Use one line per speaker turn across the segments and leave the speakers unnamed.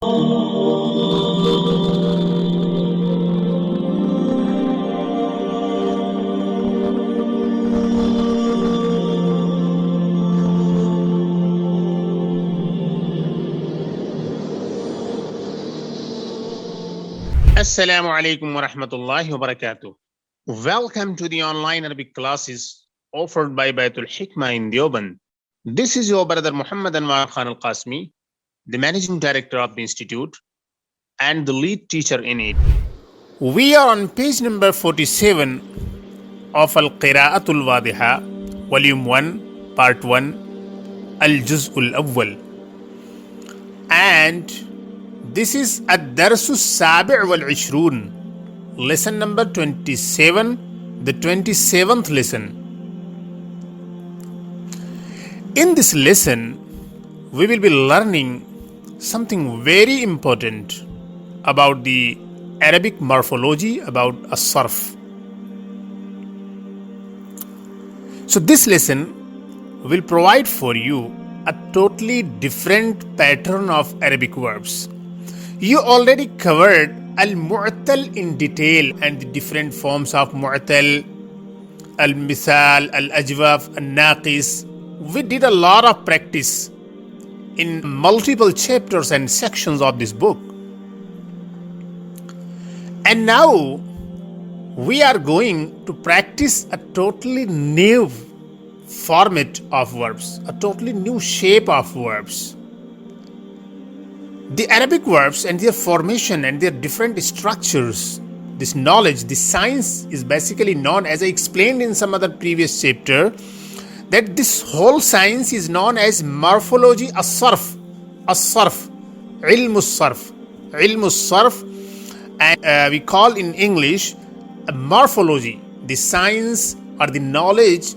Assalamu alaikum wa rahmatullahi wa barakatuh. Welcome to the online Arabic classes offered by Bayt al-Hikmah in Deoband. This is your brother Mufti Anwar Khan al-Qasmi, the managing director of the institute and the lead teacher in it. We are on page number 47 of Al-Qira'atul al-Wadihah, volume 1, part 1, al-Juz'ul Awwal. And this is Ad-Darsu Sabi' wal Ishrun, lesson number 27, the 27th lesson. In this lesson, we will be learning something very important about the Arabic morphology, about as-sarf. So this lesson will provide for you a totally different pattern of Arabic verbs. You already covered al-mu'tal in detail and the different forms of mu'tal, al-misal, al-ajwaf, al-naqis. We did a lot of practice in multiple chapters and sections of this book. And now we are going to practice a totally new format of verbs, a totally new shape of verbs. The Arabic verbs and their formation and their different structures, this knowledge, this science is basically known, as I explained in some other previous chapter, that this whole science is known as morphology as-sarf, ilmu as-sarf, and we call in English morphology, the science or the knowledge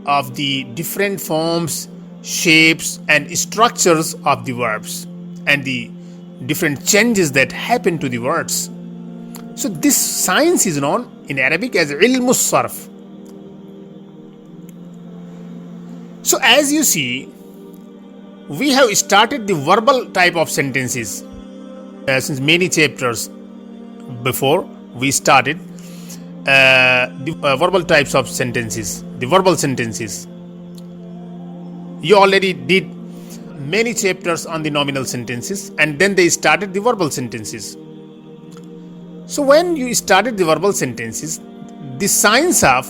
of the different forms, shapes and structures of the verbs and the different changes that happen to the words. So this science is known in Arabic as ilmu as-sarf. So as you see, we have started the verbal type of sentences since many chapters before. We started the verbal types of sentences, the verbal sentences. You already did many chapters on the nominal sentences, and then they started the verbal sentences. So when you started the verbal sentences, the science of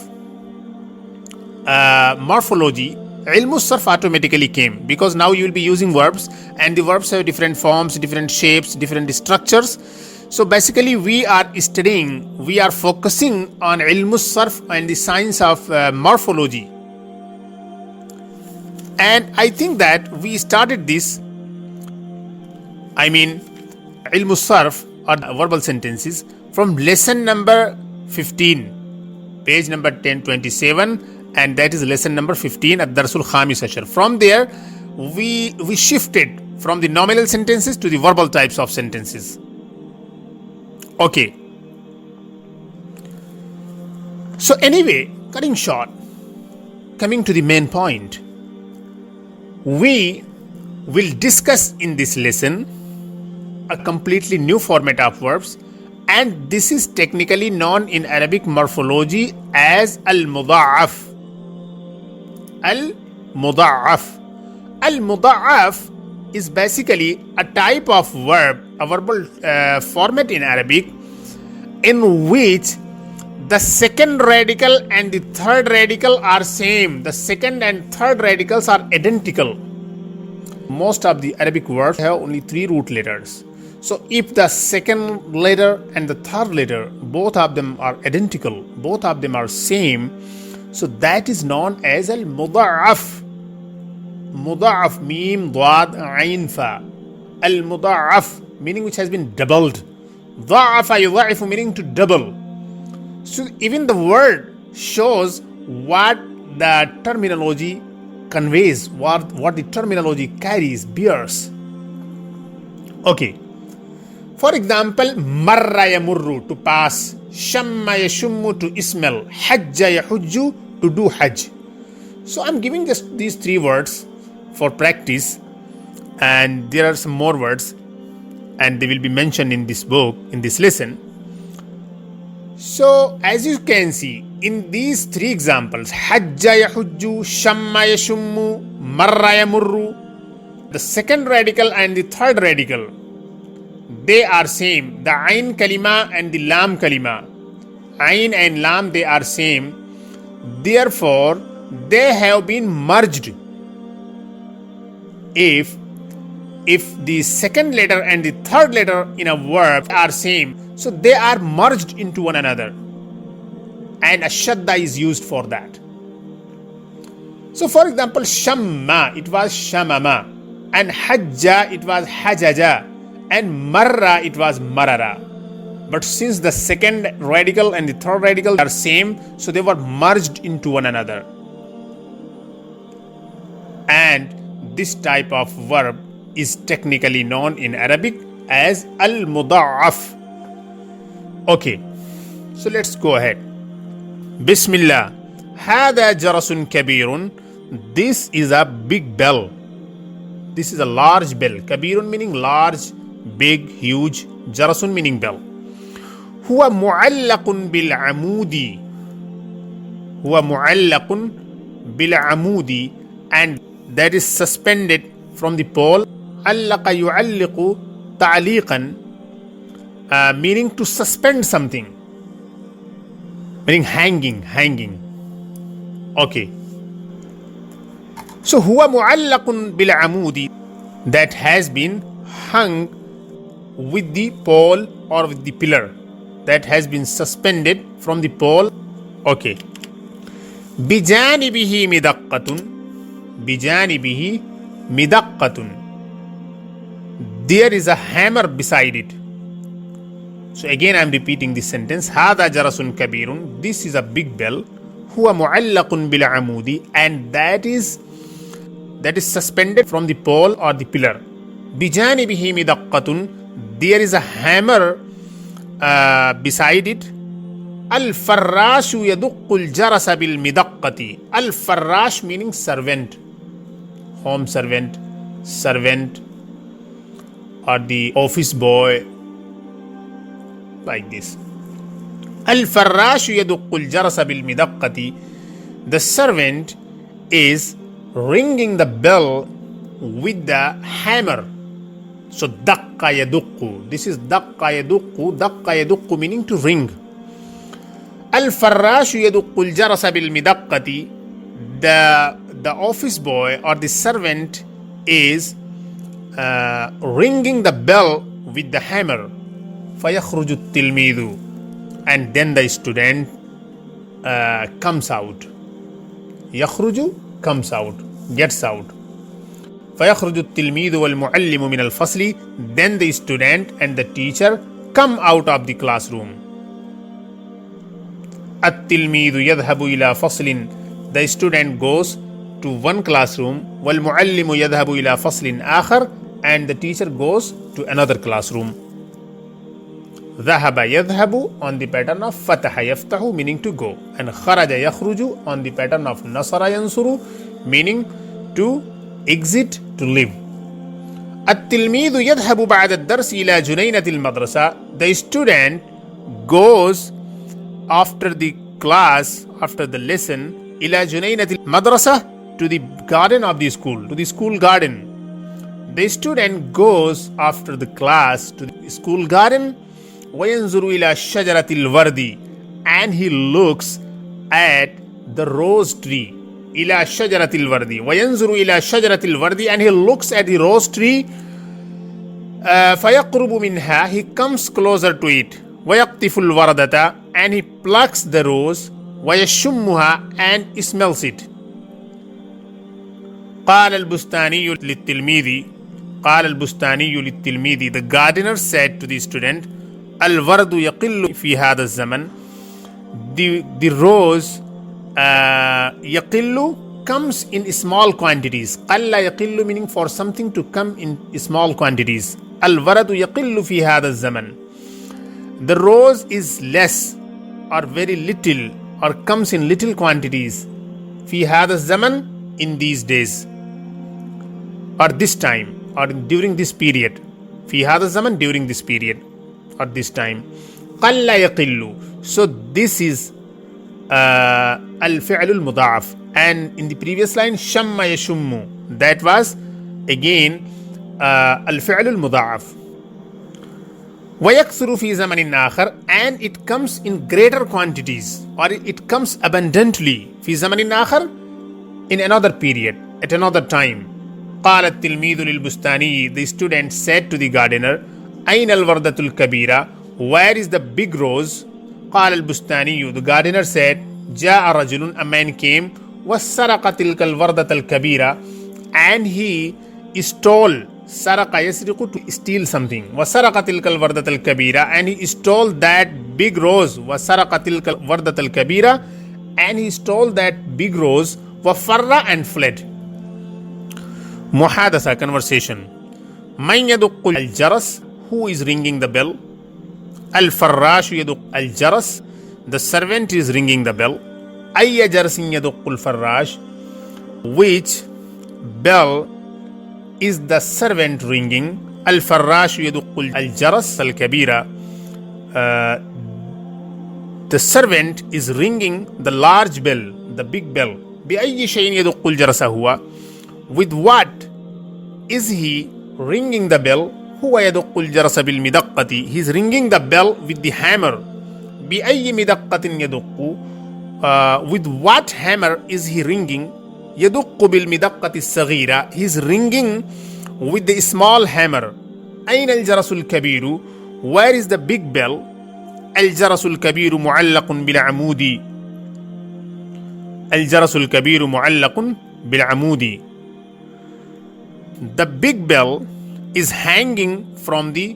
morphology, ilmu as-sarf, automatically came, because now you will be using verbs and the verbs have different forms, different shapes, different structures. So basically we are focusing on ilmu as-sarf and the science of morphology. And I think that we started this, ilmu as-sarf or verbal sentences, from lesson number 15, page number 1027, and that is lesson number 15 at Darsul Khamis Ashar. From there, we shifted from the nominal sentences to the verbal types of sentences. Okay. So anyway, cutting short, coming to the main point, we will discuss in this lesson a completely new format of verbs, and this is technically known in Arabic morphology as al-mudha'af. Al-mudha'af is basically a type of verb, a verbal format in Arabic, in which the second radical and the third radical are same. The second and third radicals are identical. Most of the Arabic verbs have only 3 root letters. So if the second letter and the third letter, both of them are identical, both of them are same, so that is known as al-mudha'af. Mudha'af, mim, dad, ain, fa. Al-mudha'af, meaning which has been doubled. Dha'afa yudha'ifu, meaning to double. So even the word shows what the terminology conveys, what the terminology carries, bears. Okay. For example, marra yamurru, to pass. Shamma yashummu, to smell. Hajja yahujju, to do hajj. So I'm giving just these 3 words for practice, and there are some more words. and they will be mentioned in this book, in this lesson. So, as you can see, in these three examples, hajja yahujju, shamma yashummu, marra yamurru, the second radical and the third radical, they are same. The ayn kalima and the lam kalima, ayn and lam, they are same. Therefore, they have been merged. If the second letter and the third letter in a verb are same, so they are merged into one another, and a shadda is used for that. So for example, shamma, it was shamama, and hajja, it was hajaja, and marra, it was marara. But since the second radical and the third radical are same, so they were merged into one another. And this type of verb is technically known in Arabic as al-muda'af. Okay, so let's go ahead. Bismillah. Hada jarasun kabirun. This is a big bell. This is a large bell. Kabirun meaning large, big, huge. Jarasun meaning bell. Huwa mu'allaqun bil amudi. Huwa mu'allaqun bil amudi, and that is suspended from the pole. Allaqa yu'alliqu ta'liqan, meaning to suspend something, meaning hanging. Okay. So huwa mu'allaqun bil amudi, that has been hung with the pole or with the pillar, that has been suspended from the pole. Okay. Bijanibihi midaqqatun. Bijanibihi midaqqatun. There is a hammer beside it. So again I am repeating this sentence. Hada jarasun kabirun. This is a big bell. Huwa mu'allaqun bil amudi, and that is suspended from the pole or the pillar. Bijanibihi midaqqatun. There is a hammer beside it. Al-farrashu yaduqqul jarasa bil midaqqati. Al-farrash meaning servant, home servant, or the office boy, like this. Al-farrashu yaduqqul jarasa bil midaqqati. The servant is ringing the bell with the hammer. So daqqa yaduqqu. This is daqqa yaduqqu. Daqqa yaduqqu meaning to ring. Al-farrashu yaduqqul jarasa bil midaqqati. The office boy or the servant is ringing the bell with the hammer. فَيَخْرُجُ التِّلْمِيذُ. And then the student comes out. يَخْرُجُ comes out, gets out. فَيَخْرُجُ التِّلْمِيذُ وَالْمُعَلِّمُ مِنَ الْفَصْلِ. Then the student and the teacher come out of the classroom. التِّلْمِيذُ يَذْهَبُ إِلَى فَصْلٍ. The student goes to one classroom. وَالْمُعَلِّمُ يَذْهَبُ إِلَى فَصْلٍ آخر. And the teacher goes to another classroom. ذهب يذهب on the pattern of فتح يفتح meaning to go, and خرج يخرج on the pattern of نصر ينصر meaning to exit, to leave. التلميذ يذهب بعد الدرس إلى جنينة المدرسة. The student goes after the class, after the lesson, إلى جنينة المدرسة, to the garden of the school, to the school garden. The student goes after the class to the school garden. وَيَنْظُرُ إِلَى شَجَرَةِ الْوَرْدِ. And he looks at the rose tree. إِلَى شَجَرَةِ الْوَرْدِ. وَيَنْظُرُ إِلَى شَجَرَةِ الْوَرْدِ. And he looks at the rose tree. فَيَقْرُبُ مِنْهَا. He comes closer to it. وَيَقْطِفُ الْوَرْدَةَ. And he plucks the rose. وَيَشُمُّهَا. And smells it. قال البستاني للتلميذ. قال البستاني للتلميذ. The gardener said to the student, الورد يقل في هذا الزمن. The rose يقل comes in small quantities. قل يقل meaning for something to come in small quantities. الورد يقل في هذا الزمن. The rose is less or very little or comes in little quantities. في هذا الزمن, in these days, or this time, or during this period. في هذا الزمن, during this period or this time. قل يقل. So this is الفعل المضاعف. And in the previous line شم يشم, that was again الفعل المضاعف. ويكثر في زمن آخر, and it comes in greater quantities or it comes abundantly في زمن آخر, in another period, at another time. قال التلميذ للبستاني, the student said to the gardener, أين الوردة الكبيرة, where is the big rose? قال البستاني, the gardener said, جاء رجل, a man came, وسرق تلك الوردة الكبيرة, and he stole. سرق يسرق, to steal something. وسرق تلك الوردة الكبيرة, and he stole that big rose. وسرق تلك الوردة الكبيرة, and he stole that big rose. وفر, and fled. محادثة, conversation. من يدق الجرس, who is ringing the bell? الفراش يدق الجرس, the servant is ringing the bell. أي جرس يدق الفراش, which bell is the servant ringing? الفراش يدق الجرس الكبيرة, the servant is ringing the large bell, the big bell. بأي شيء يدق الجرس هو, with what is he ringing the bell? هو يدق الجرس بالمدقة, he is ringing the bell with the hammer. بأي مدقة يدق, with what hammer is he ringing? يدق بالمدقة الصغيرة, he is ringing with the small hammer. أين الجرس الكبير, where is the big bell? الجرس الكبير معلق بالعمود. الجرس الكبير معلق بالعمود. The big bell is hanging from the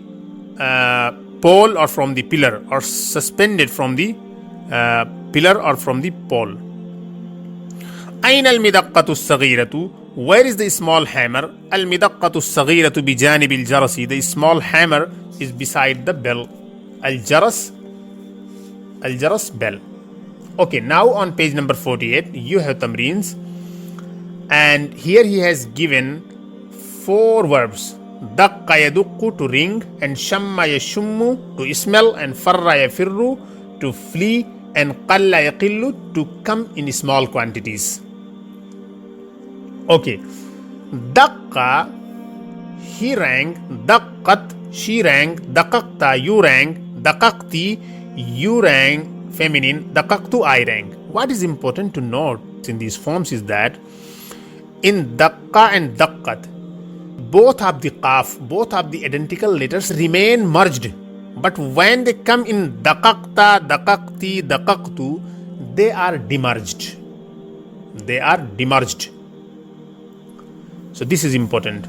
pole or from the pillar, or suspended from the pillar or from the pole. أين المدقة الصغيرة, where is the small hammer? المدقة الصغيرة بجانب الجرس, the small hammer is beside the bell. الجرس bell. Okay, now on page number 48 you have tamreens, and here he has given 4 verbs. دق يدق, to ring, and شم يشم, to smell, and فر يفر, to flee, and قل يقل, to come in small quantities. Okay, دق, he rang. دقت, she rang. دققت, you rang. دققتي, you rang, feminine. دققت, I rang. What is important to note in these forms is that in daqqa and daqqat, both of the qaf, both of the identical letters remain merged. But when they come in daqaqta, daqaqti, daqaqtu, they are demerged. They are demerged. So this is important.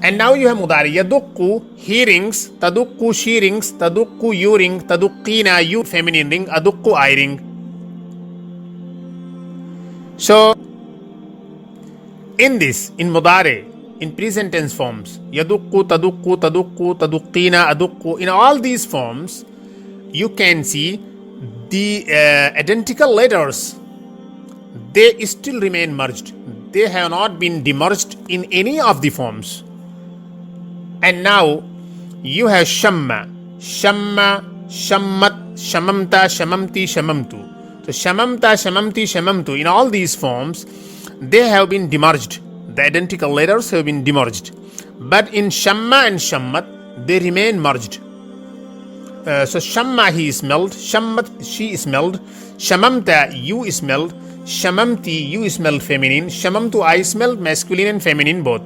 And now you have mudari. Yadukku, he rings. Tadukku, she rings. Tadukku, you ring. Tadukkina, you feminine ring. Adukku, I ring. So in this, in mudari, in present tense forms, yadukku, tadukku, tadukku, tadukkina, adukku, in all these forms, you can see the identical letters, they still remain merged. They have not been demerged in any of the forms. And now you have shamma, shamma, shammat, shamamta, shamamti, shamamtu. So shamamta, shamamti, shamamtu, in all these forms, they have been demerged. The identical letters have been demerged. But in shamma and shammat, they remain merged. So shamma, he smelled. Shammat, she smelled. Shamamta, you smelled. Shamamti, you smelled feminine. Shamamtu, I smelled masculine and feminine both.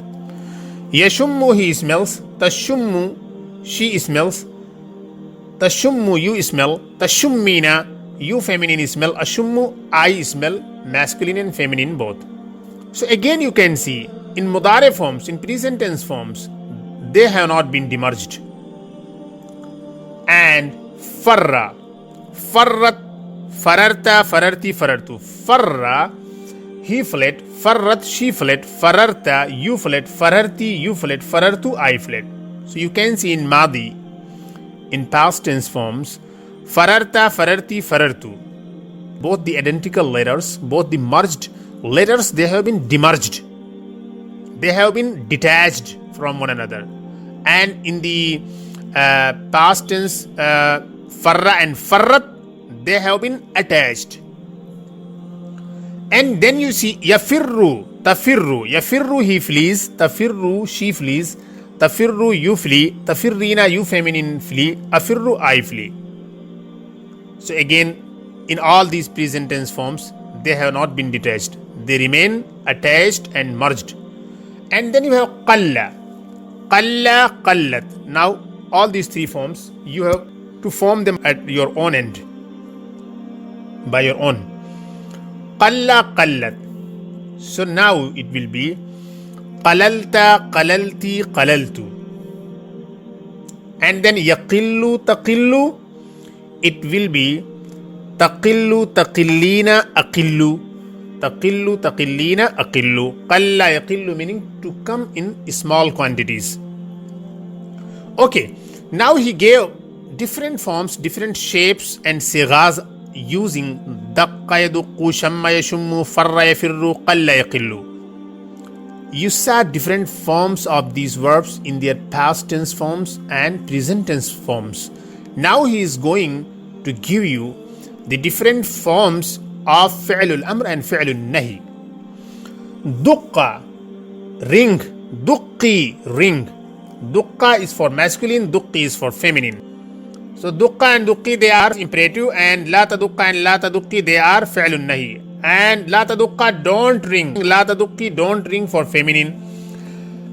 Yashummu, he smells. Tashummu, she smells. Tashummu, you smell. Tashummina, you feminine smell. Ashummu, I smell masculine and feminine both. So again you can see in mudare forms, in present tense forms, they have not been demerged. And farra, farrat, fararta, fararti, farartu. Farra, he fled. Farrat, she fled. Fararta, you fled. Fararti, you fled. Farartu, I fled. So you can see in madi, in past tense forms, fararta, fararti, farartu. Both the identical letters, both the merged letters, they have been demerged. They have been detached from one another. And in the past tense, farra and farrat, they have been attached. And then you see yafirru, tafirru. Yafirru, he flees. Tafirru, she flees. Tafirru, you flee. Tafirrina, you feminine flee. Afirru, I flee. So again, in all these present tense forms, they have not been detached. They remain attached and merged. And then you have qalla. Qalla, qallat. Now, all these three forms, you have to form them at your own end. By your own. Qalla, qallat. So now it will be qalalta, qalalti, qalaltu. And then yaqillu, taqillu, it will be taqillu, taqillina, aqillu. Taqillu, taqillina, aqillu. Qalla, yaqillu meaning to come in small quantities. Okay, now he gave different forms, different shapes and sighas using daqqa, yaduqqu, shamma, yashummu, farra, yafirru, qalla, yaqillu. You saw different forms of these verbs in their past tense forms and present tense forms. Now he is going to give you the different forms of fi'lul amr and fi'lul nahi. Duqqa, ring. Duqqi, ring. Duqqa is for masculine, duqqi is for feminine. So duqqa and duqqi, they are imperative, and la taduqqa and la taduqqi, they are fi'lul nahi. And la taduqqa, don't ring. La taduqqi, don't ring for feminine.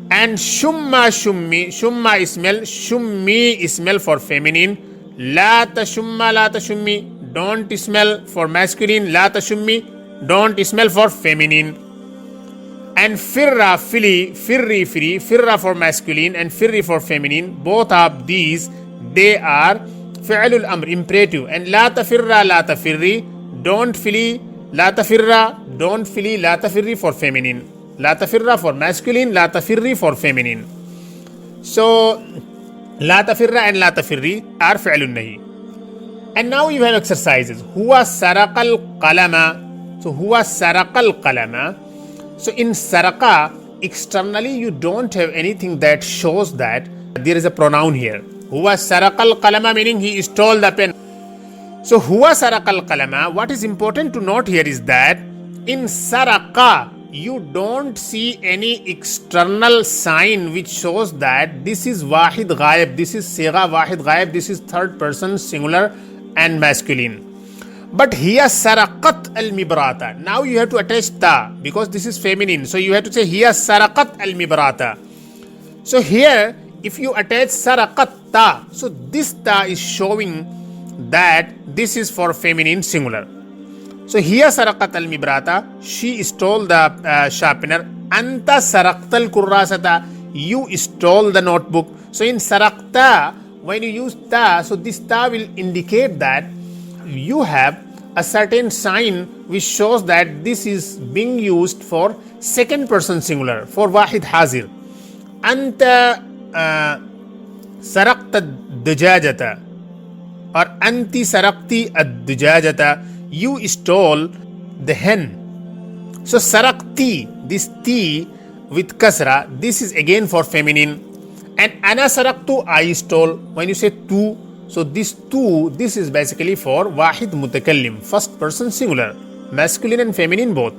And shumma, shummi. Shumma is smell. Shummi is smell for feminine. La tashumma, la tashummi, don't smell for masculine. La tashummi, don't smell for feminine. And firra, fili, firri, free. Firra for masculine and firri for feminine. Both of these, they are fi'lul amr, imperative. And la tafirra, la tafirri, don't fili, la tafirra, don't fili, la tafirri for feminine. La tafirra for masculine, la tafirri for feminine. So, la tafirra and la tafirri are fi'lun nahi. And now you have exercises. Huwa saraqal qalama. So, huwa saraqal qalama. So, in saraqa, externally you don't have anything that shows that there is a pronoun here. Huwa saraqal qalama meaning he stole the pen. So, huwa saraqal qalama, what is important to note here is that in saraqa, you don't see any external sign which shows that this is wahid ghaib, this is sigha wahid ghaib, this is third person singular and masculine. But here saraqat al-mibrata. Now you have to attach ta because this is feminine. So you have to say here saraqat al-mibrata. So here if you attach saraqat ta, so this ta is showing that this is for feminine singular. So here saraqat al-mibrata, she stole the sharpener. Anta saraqtal kurrasata, you stole the notebook. So in saraqta, when you use ta, so this ta will indicate that you have a certain sign which shows that this is being used for second person singular, for wahid hazir. Anta saraqta ad-dujajata or anti saraqti ad-dujajata, you stole the hen. So saraqti, this ti with kasra, this is again for feminine. And ana saraqtu, I stole. When you say tu, so this tu, this is basically for wahid mutakallim, first person singular, masculine and feminine both.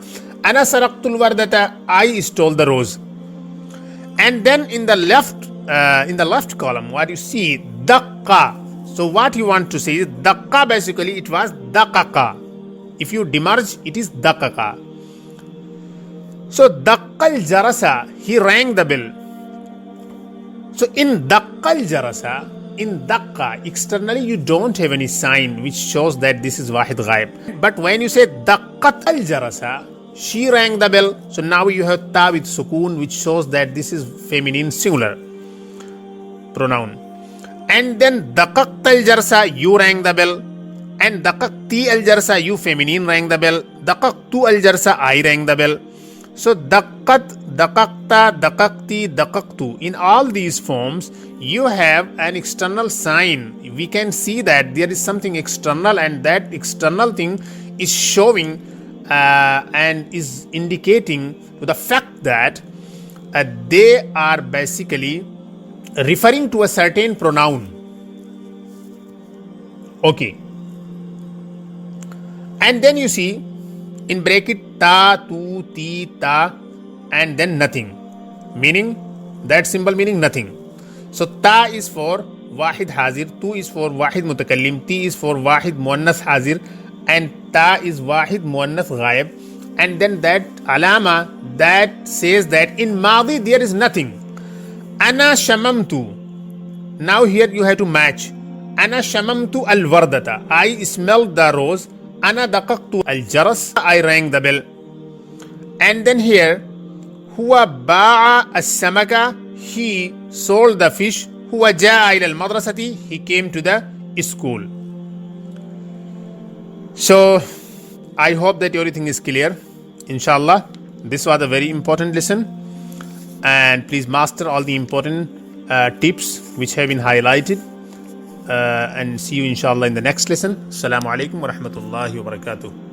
Ana saraqtul wardata, I stole the rose. And then in the left column, what you see, daqqa. So what you want to say is daqqa, basically it was daqaqa. If you demerge, it is daqaqa. So daqqal jarasa, he rang the bell. So in daqqal jarasa, in daqqa, externally you don't have any sign which shows that this is wahid ghaib. But when you say daqqat al jarasa, she rang the bell. So now you have ta with sukoon, which shows that this is feminine singular pronoun. And then daqaqt al jarsa, you rang the bell. And daqaqti al jarsa, you feminine rang the bell. Daqaqtu al jarsa, I rang the bell. So daqqat, daqaqta, daqaqti, daqaqtu. In all these forms, you have an external sign. We can see that there is something external, and that external thing is showing and is indicating to the fact that they are basically referring to a certain pronoun. Okay. And then you see in bracket ta, tu, ti, ta, and then nothing. Meaning, that symbol meaning nothing. So ta is for wahid hazir, tu is for wahid mutakallim, ti is for wahid muannas hazir, and ta is wahid muannas ghaib. And then that alama that says that in madi there is nothing. Ana shamamtu. Now here you have to match. Ana shamamtu al-wardata. I smelled the rose. Ana daqaqtu al-jaras. I rang the bell. And then here, huwa ba'a as-samaka. He sold the fish. Huwa ja'a ila al-madrasati. He came to the school. So, I hope that everything is clear. Inshallah, this was a very important lesson. And please master all the important tips which have been highlighted. And see you inshallah in the next lesson. Assalamu alaikum wa rahmatullahi wa barakatuh.